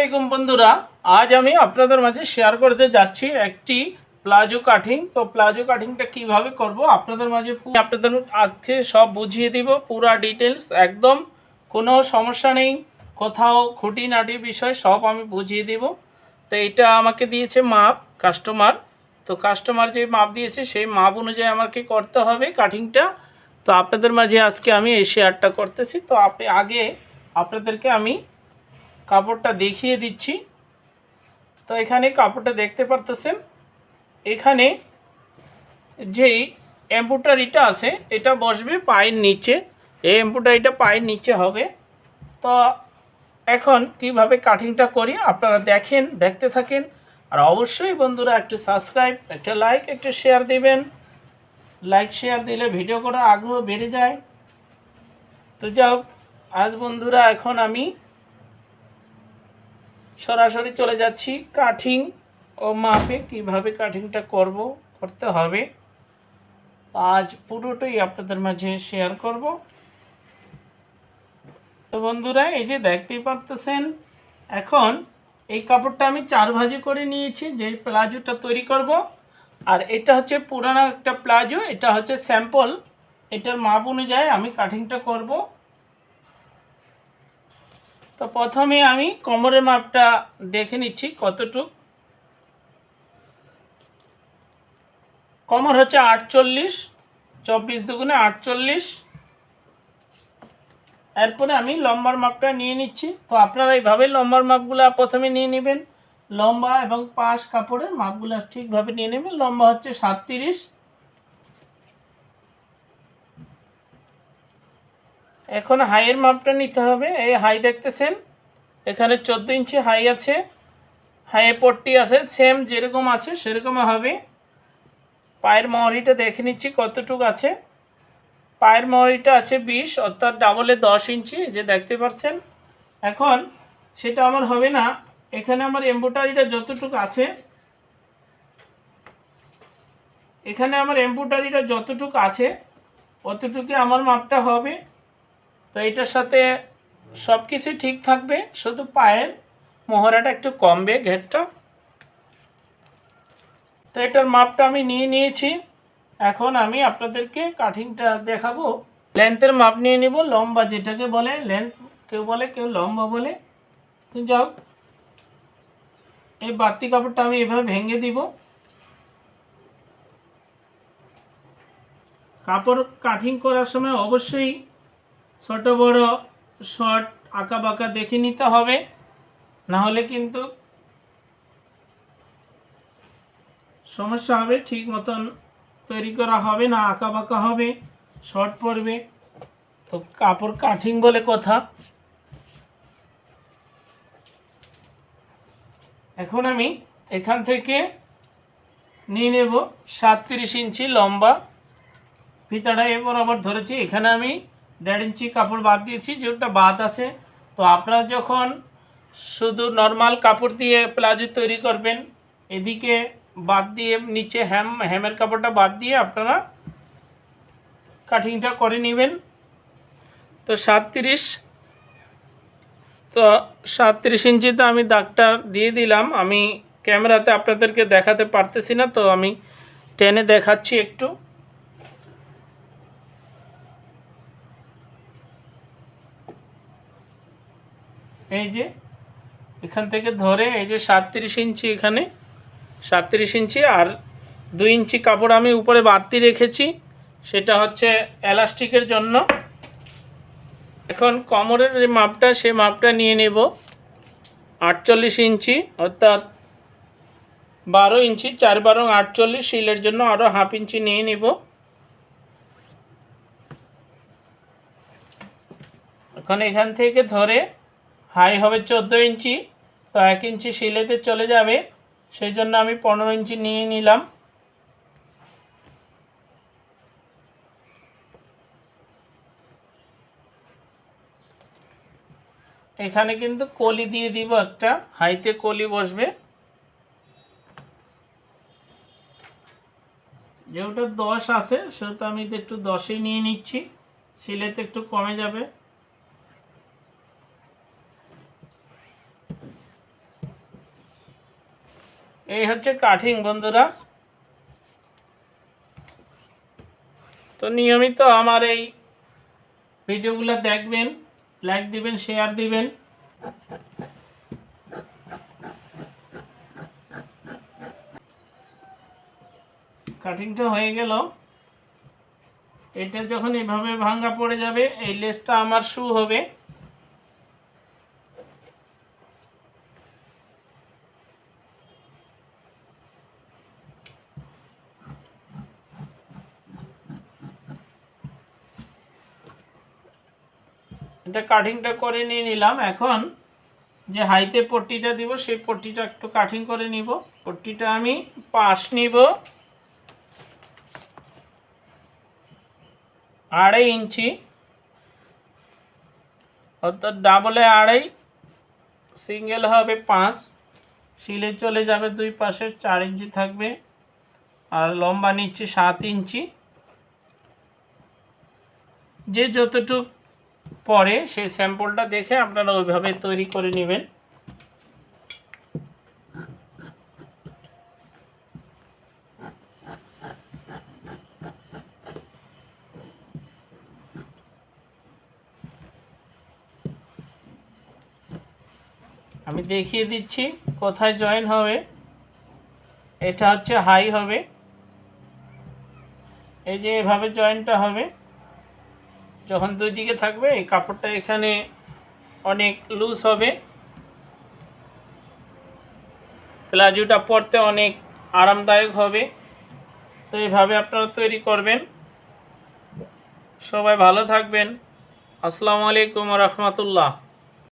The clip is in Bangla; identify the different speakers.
Speaker 1: আলাইকুম বন্ধুরা, আজ আমি আপনাদের মাঝে শেয়ার করতে যাচ্ছি একটি প্লাজো কাটিং। তো প্লাজো কাটিংটা কিভাবে করব আপনাদের মাঝে আপনাদের আজকে সব বুঝিয়ে দিব, পুরা ডিটেলস একদম, কোনো সমস্যা নেই, কোথাও খুঁটিনাটি বিষয় সব আমি বুঝিয়ে দিব। তো এটা আমাকে দিয়েছে মাপ কাস্টমার, তো কাস্টমার যে মাপ দিয়েছে সেই মাপ অনুযায়ী আমাকে করতে হবে কাটিংটা। তো আপনাদের মাঝে আজকে আমি এই শেয়ারটা করতেছি। তো আপনাদেরকে আমি কাপড়টা দেখিয়ে দিচ্ছি। তো এখানে কাপড়টা দেখতে পারতেছেন, এখানে যেই এমব্রয়ডারিটা আছে এটা বসবে পায়ের নিচে, এই এমব্রয়ডারিটা পায়ের নিচে হবে। তো এখন কিভাবে কাটিংটা করি আপনারা দেখতে থাকেন। আর অবশ্যই বন্ধুরা একটু সাবস্ক্রাইব, একটা লাইক, একটা শেয়ার দিবেন। লাইক শেয়ার দিলে ভিডিও করার আগ্রহ বেড়ে যায়। তো যাও আজ বন্ধুরা, এখন আমি সরাসরি চলে যাচ্ছি কাটিং ও মাপে, কিভাবে কাটিংটা করতে হবে আজ পুরোটাই আপনাদের মাঝে শেয়ার করব। তো বন্ধুরা এই যে দেখতেই পারতেছেন, এখন এই কাপড়টা আমি 4 ভাঁজে করে নিয়েছি যে প্লাজোটা তৈরি করব। আর এটা হচ্ছে পুরানো একটা প্লাজো, এটা হচ্ছে স্যাম্পল, এটার মাপ অনুযায়ী আমি কাটিংটা করব। তো প্রথমে আমি কোমরের মাপটা দেখে নিচ্ছি কতটুক। কোমর হচ্ছে 48, 24 দুগুণে 48। এরপরে আমি লম্বার মাপটা নিয়ে নিচ্ছি। তো আপনারা এইভাবে লম্বার মাপগুলো প্রথমে নিয়ে নেবেন, লম্বা এবং পাশ কাপড়ের মাপগুলো ঠিকভাবে নিয়ে নেবেন। লম্বা হচ্ছে 37। এখন হাইয়ের মাপটা নিতে হবে। এই হাই দেখতেছেন, এখানে 14 ইঞ্চি হাই আছে, হাইয়ে পট্টি আছে, সেম যেরকম আছে সেরকম হবে। পায়ের মহরিটা দেখে নিচ্ছি কতটুক আছে। পায়ের মহরিটা আছে 20, অর্থাৎ ডাবলে 10 ইঞ্চি, যে দেখতে পাচ্ছেন। এখন সেটা আমার হবে না, এখানে আমার এমব্রয়ডারিটা যতটুকু আছে, এখানে আমার এমব্রয়ডারিটা যতটুকু আছে অতটুকু আমার মাপটা হবে। তো এটার সাথে সব কিছু ঠিক থাকবে, শুধু পায়ের মহড়াটা একটু কমবে, ঘেরটা। তো এটার মাপটা আমি নিয়ে নিয়েছি। এখন আমি আপনাদেরকে কাটিংটা দেখাবো। লেন্থের মাপ নিয়ে নিব, লম্বা যেটাকে বলে লেন্থ, কেউ বলে কেউ লম্বা বলে। তো যাও, এই বাড়তি কাপড়টা আমি এভাবে ভেঙে দিব। কাপড় কাটিং করার সময় অবশ্যই ছোট বড় শর্ট আঁকা বাঁকা দেখে নিতে হবে, না হলে কিন্তু সমস্যা হবে, ঠিক মতন তৈরি করা হবে না, আঁকা বাঁকা হবে, শর্ট পড়বে। তো কাপড় কাটিং বলে কথা। এখন আমি এখান থেকে নিয়ে নেব 37 ইঞ্চি লম্বা, ফিতাটা এ বরাবর ধরেছি। এখানে আমি 1.5 ইঞ্চি কাপড় বাদ দিয়েছি, যেটা বাদ আছে। তো আপনারা যখন শুধু নর্মাল কাপড় দিয়ে প্লাজো তৈরি করবেন, এদিকে বাদ দিয়ে নিচে হেমের কাপড়টা বাদ দিয়ে আপনারা কাটিংটা করে নেবেন। তো 37 ইঞ্চিতে আমি দাগটা দিয়ে দিলাম। আমি ক্যামেরাতে আপনাদেরকে দেখাতে পারতেছি না, তো আমি টেনে দেখাচ্ছি একটু। এই যে এখান থেকে ধরে এই যে 37 ইঞ্চি, এখানে 37 ইঞ্চি, আর 2 ইঞ্চি কাপড় আমি উপরে বাড়তি রেখেছি, সেটা হচ্ছে এলাস্টিকের জন্য। এখন কোমরের যে মাপটা, সে মাপটা নিয়ে নেব 48 ইঞ্চি, অর্থাৎ 12 ইঞ্চি, 4 × 48, শিলের জন্য আরও ½ ইঞ্চি নিয়ে নিব। এখন এখান থেকে ধরে হাই হবে 14 ইঞ্চি, তো 1 ইঞ্চি শিলেতে চলে যাবে, সেই জন্য আমি 15 ইঞ্চি নিয়ে নিলাম। এখানে কিন্তু কলি দিয়ে দিব, একটা হাইতে কলি বসবে, যেটা 10 আছে সেটা আমি একটু 10ই নিয়ে নিচ্ছি, শিলেতে একটু কমে যাবে। এই হচ্ছে কাটিং বন্ধুরা। তো নিয়মিত আমার এই ভিডিওগুলো দেখবেন, লাইক দিবেন, শেয়ার দিবেন। কাটিংটা হয়ে গেল। এটা যখন এভাবে ভাঙা পড়ে যাবে, এই লেসটা আমার শু হবে। এটা কাটিংটা করে নিয়ে নিলাম। এখন যে হাইতে পট্টিটা দিব সেই পট্টিটা একটু কাটিং করে নিব। পট্টিটা আমি পাশ নিব 2.5 ইঞ্চি, অর্থাৎ ডাবলে 2.5, সিঙ্গেল হবে 5। সিলে চলে যাবে দুই পাশে 4 ইঞ্চি থাকবে। আর লম্বা নিচ্ছি 7 ইঞ্চি। যে যতটুক পরে সেই স্যাম্পলটা দেখে আপনারা ওইভাবে তৈরি করে নেবেন। আমি দেখিয়ে দিচ্ছি কোথায় জয়েন হবে। এটা হচ্ছে হাই হবে, এই যে এভাবে জয়েন্টটা হবে। যখন দুই দিকে থাকবে এই কাপড়টা এখানে অনেক লুজ হবে, প্লাজোটা পরতে অনেক আরামদায়ক হবে। তো এইভাবে আপনারা তৈরি করবেন। সবাই ভালো থাকবেন। আসসালামু আলাইকুম ওয়া রাহমাতুল্লাহ।